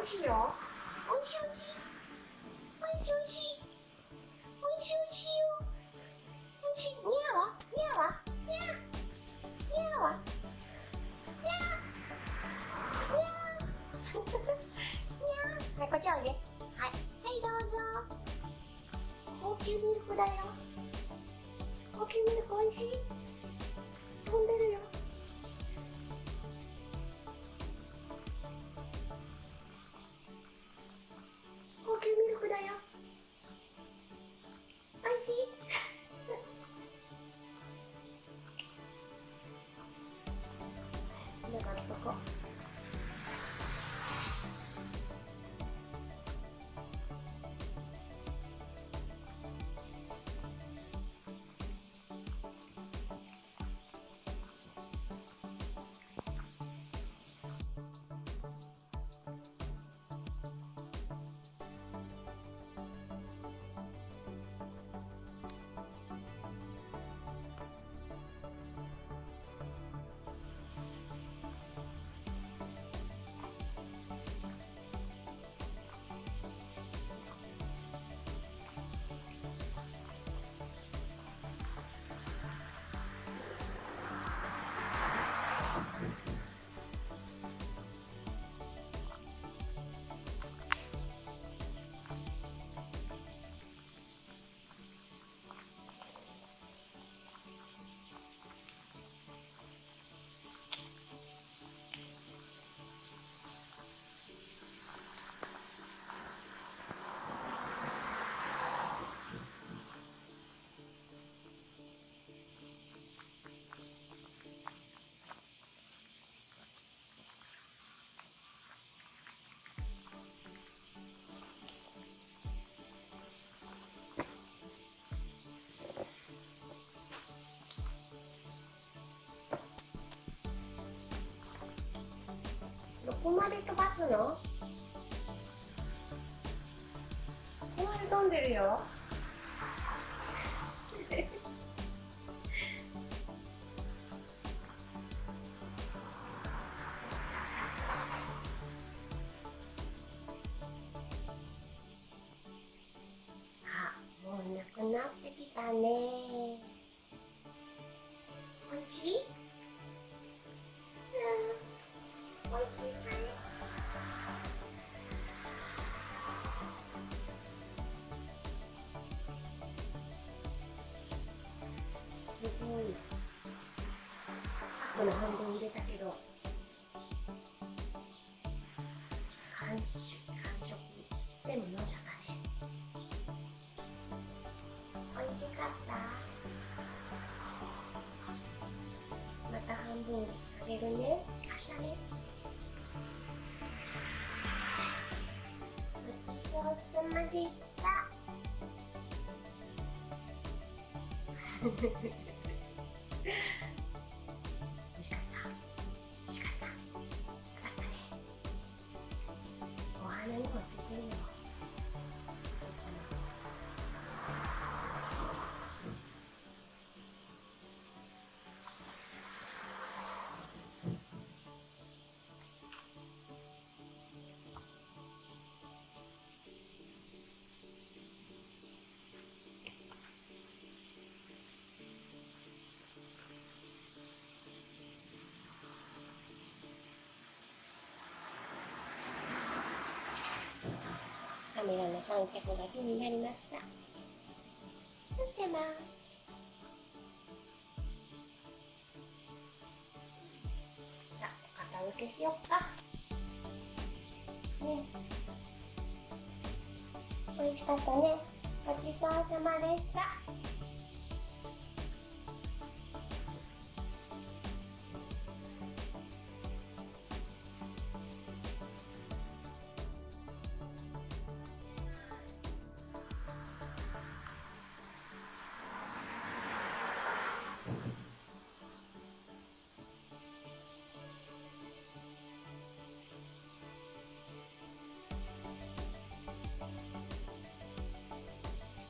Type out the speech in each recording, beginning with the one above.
味しいよ。おいしいおいしい。おいしいおいしい。おいしいおいしいよ。おいしい。にゃわにゃわにゃにゃわにゃにゃにゃ。はい、こっちおいで。はい、はい、どうぞ。高級ミルクだよ。高級ミルクおいしい。飛んでるよ。高級ミルクだよ。おいしい。だからここ。どこまで飛ばすの？ここまで飛んでるよ。あ、もうなくなってきたね。おいしい？おいしいかい？すごい。この半分入れたけど、完食全部飲んじゃったね。おいしかった。また半分あげるね。明日ね。ごちそうさまでした。美味しかった。美味しかった。よかったね。お花にもついてるよ。せっちゃんの。カメラの三脚が気になりました。つっちゃま。片付けしよっか。ね。美味しかったね。ごちそうさまでした。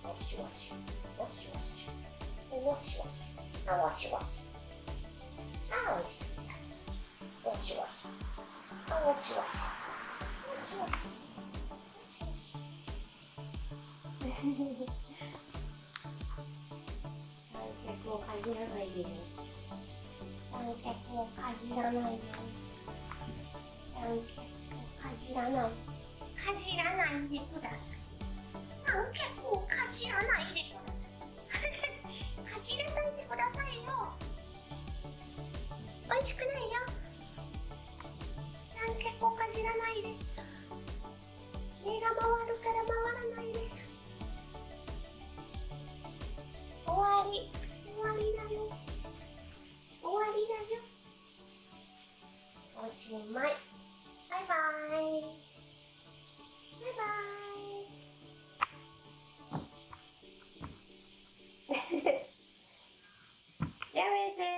わしわし、わしわし、わしわし、あ、わしわし。あ、おいしかった。わしわし、あ、わしわし。しもし。もしもし。三脚をかじらないでね。三脚をかじらないでね。三脚をかじらない。かじらないでください。三脚をかじらないでください。かじらないでくださいよ。美味しくないよ。三脚をかじらないで。目が回るから回らないで。終わり。終わりだよ。終わりだよ。おしまい。バイバイ。バイバイ。やめて。